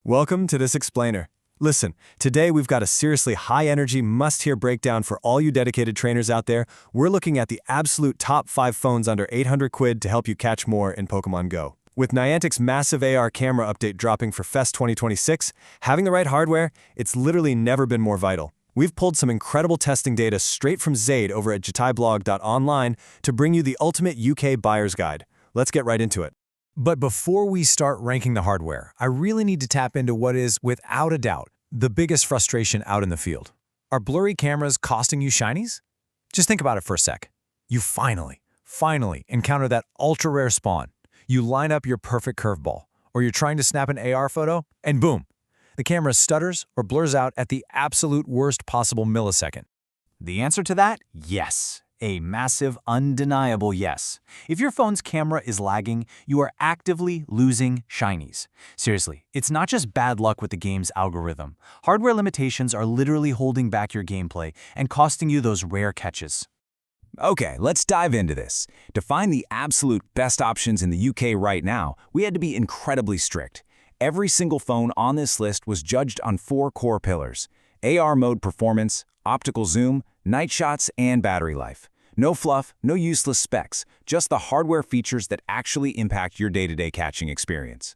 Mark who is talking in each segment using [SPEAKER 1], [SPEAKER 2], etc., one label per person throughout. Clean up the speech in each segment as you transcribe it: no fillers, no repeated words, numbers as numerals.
[SPEAKER 1] Welcome to this explainer. Listen, today we've got a seriously high-energy, must-hear breakdown for all you dedicated trainers out there. We're looking at the absolute top 5 phones under 800 quid to help you catch more in Pokemon Go. With Niantic's massive AR camera update dropping for Fest 2026, having the right hardware, it's literally never been more vital. We've pulled some incredible testing data straight from Zaid over at jataiblog.online to bring you the ultimate UK buyer's guide. Let's get right into it.
[SPEAKER 2] But before we start ranking the hardware, I really need to tap into what is, without a doubt, the biggest frustration out in the field. Are blurry cameras costing you shinies? Just think about it for a sec. You finally encounter that ultra-rare spawn. You line up your perfect curveball, or you're trying to snap an AR photo, and boom! The camera stutters or blurs out at the absolute worst possible millisecond.
[SPEAKER 3] The answer to that? Yes. A massive, undeniable yes. If your phone's camera is lagging, you are actively losing shinies. Seriously, it's not just bad luck with the game's algorithm. Hardware limitations are literally holding back your gameplay and costing you those rare catches.
[SPEAKER 4] Okay, let's dive into this. To find the absolute best options in the UK right now, we had to be incredibly strict. Every single phone on this list was judged on 4 core pillars: AR mode performance, optical zoom, night shots, and battery life. No fluff, no useless specs, just the hardware features that actually impact your day-to-day catching experience.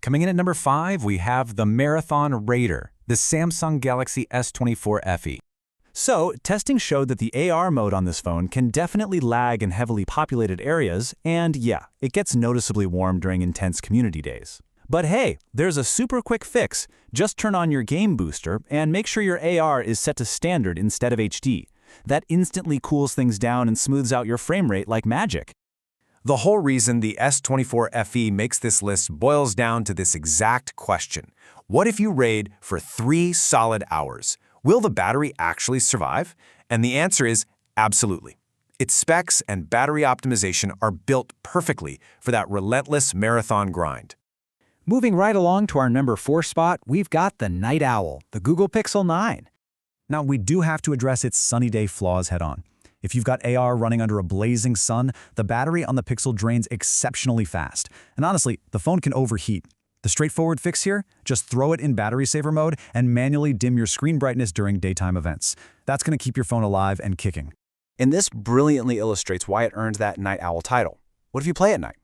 [SPEAKER 2] Coming in at number 5, we have the Marathon Raider, the Samsung Galaxy S24 FE.
[SPEAKER 3] So, testing showed that the AR mode on this phone can definitely lag in heavily populated areas, and yeah, it gets noticeably warm during intense community days. But hey, there's a super quick fix. Just turn on your game booster and make sure your AR is set to standard instead of HD. That instantly cools things down and smooths out your frame rate like magic.
[SPEAKER 2] The whole reason the S24 FE makes this list boils down to this exact question. What if you raid for 3 solid hours? Will the battery actually survive? And the answer is absolutely. Its specs and battery optimization are built perfectly for that relentless marathon grind.
[SPEAKER 3] Moving right along to our number 4 spot, we've got the Night Owl, the Google Pixel 9. Now, we do have to address its sunny day flaws head-on. If you've got AR running under a blazing sun, the battery on the Pixel drains exceptionally fast. And honestly, the phone can overheat. The straightforward fix here? Just throw it in battery saver mode and manually dim your screen brightness during daytime events. That's going to keep your phone alive and kicking.
[SPEAKER 4] And this brilliantly illustrates why it earned that Night Owl title. What if you play at night?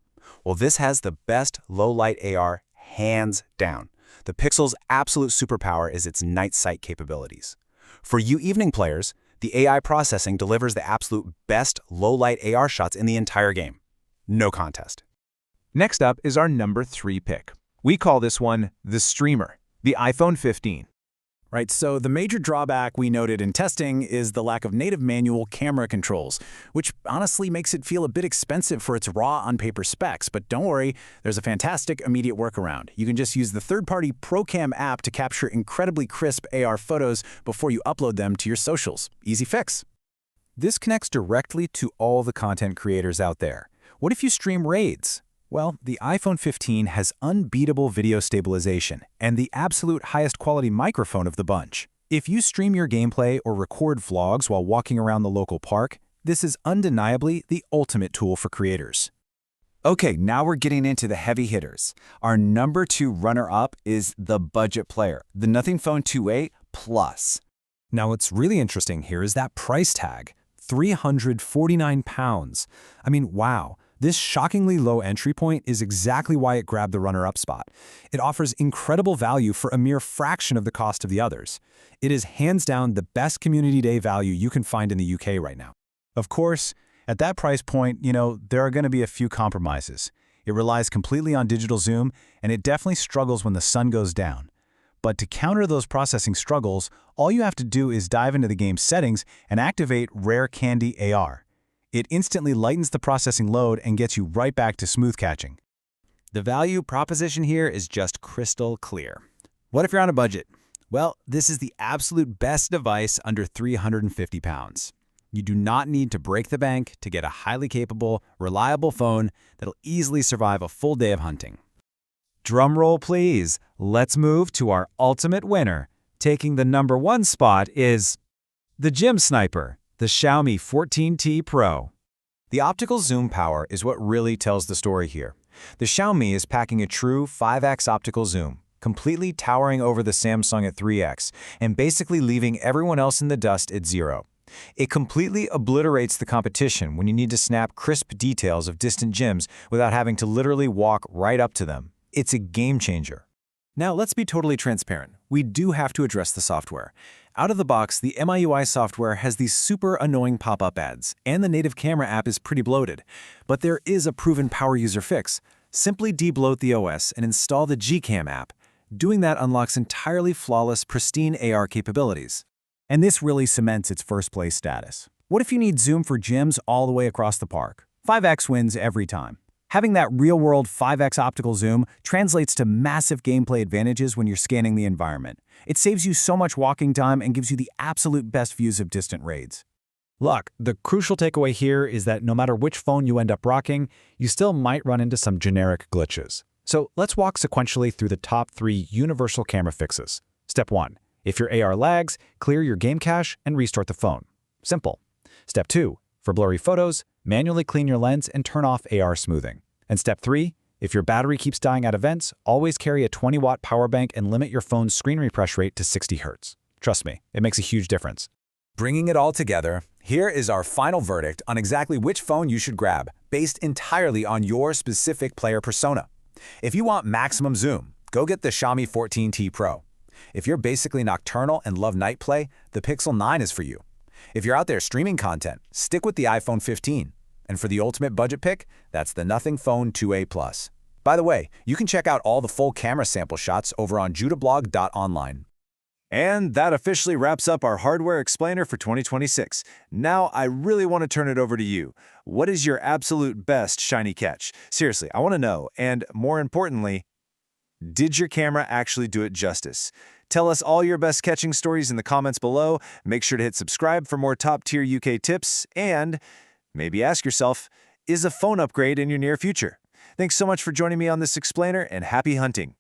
[SPEAKER 4] Well, this has the best low-light AR hands down. The Pixel's absolute superpower is its night sight capabilities. For you evening players, the AI processing delivers the absolute best low-light AR shots in the entire game. No contest.
[SPEAKER 2] Next up is our number 3 pick. We call this one the Streamer, the iPhone 15.
[SPEAKER 3] Right, so the major drawback we noted in testing is the lack of native manual camera controls, which honestly makes it feel a bit expensive for its raw on-paper specs. But don't worry, there's a fantastic immediate workaround. You can just use the third-party ProCam app to capture incredibly crisp AR photos before you upload them to your socials. Easy fix. This connects directly to all the content creators out there. What if you stream raids? Well, the iPhone 15 has unbeatable video stabilization and the absolute highest quality microphone of the bunch. If you stream your gameplay or record vlogs while walking around the local park, this is undeniably the ultimate tool for creators.
[SPEAKER 4] Okay, now we're getting into the heavy hitters. Our number 2 runner-up is the budget player, the Nothing Phone 2a Plus.
[SPEAKER 2] Now, what's really interesting here is that price tag, £349. I mean, wow. This shockingly low entry point is exactly why it grabbed the runner-up spot. It offers incredible value for a mere fraction of the cost of the others. It is hands down the best community day value you can find in the UK right now.
[SPEAKER 3] Of course, at that price point, there are going to be a few compromises. It relies completely on digital zoom, and it definitely struggles when the sun goes down. But to counter those processing struggles, all you have to do is dive into the game's settings and activate Rare Candy AR. It instantly lightens the processing load and gets you right back to smooth catching. The value proposition here is just crystal clear. What if you're on a budget? Well, this is the absolute best device under £350. You do not need to break the bank to get a highly capable, reliable phone that'll easily survive a full day of hunting.
[SPEAKER 2] Drum roll, please. Let's move to our ultimate winner. Taking the number 1 spot is the Gym Sniper, the Xiaomi 14T Pro.
[SPEAKER 4] The optical zoom power is what really tells the story here. The Xiaomi is packing a true 5x optical zoom, completely towering over the Samsung at 3x, and basically leaving everyone else in the dust at 0. It completely obliterates the competition when you need to snap crisp details of distant gems without having to literally walk right up to them. It's a game changer.
[SPEAKER 2] Now, let's be totally transparent. We do have to address the software. Out of the box, the MIUI software has these super annoying pop-up ads, and the native camera app is pretty bloated. But there is a proven power user fix. Simply debloat the OS and install the Gcam app. Doing that unlocks entirely flawless, pristine AR capabilities.
[SPEAKER 3] And this really cements its first-place status. What if you need zoom for gyms all the way across the park? 5x wins every time. Having that real-world 5x optical zoom translates to massive gameplay advantages when you're scanning the environment. It saves you so much walking time and gives you the absolute best views of distant raids.
[SPEAKER 5] Look, the crucial takeaway here is that no matter which phone you end up rocking, you still might run into some generic glitches. So let's walk sequentially through the top 3 universal camera fixes. Step 1. If your AR lags, clear your game cache and restart the phone. Simple. Step 2. For blurry photos, manually clean your lens and turn off AR smoothing. And step 3, if your battery keeps dying at events, always carry a 20-watt power bank and limit your phone's screen refresh rate to 60 Hz. Trust me, it makes a huge difference.
[SPEAKER 4] Bringing it all together, here is our final verdict on exactly which phone you should grab, based entirely on your specific player persona. If you want maximum zoom, go get the Xiaomi 14T Pro. If you're basically nocturnal and love night play, the Pixel 9 is for you. If you're out there streaming content, stick with the iPhone 15. And for the ultimate budget pick, that's the Nothing Phone 2A Plus. By the way, you can check out all the full camera sample shots over on judablog.online.
[SPEAKER 1] And that officially wraps up our hardware explainer for 2026. Now I really want to turn it over to you. What is your absolute best shiny catch? Seriously, I want to know. And more importantly, did your camera actually do it justice? Tell us all your best catching stories in the comments below. Make sure to hit subscribe for more top-tier UK tips. And maybe ask yourself, is a phone upgrade in your near future? Thanks so much for joining me on this explainer, and happy hunting!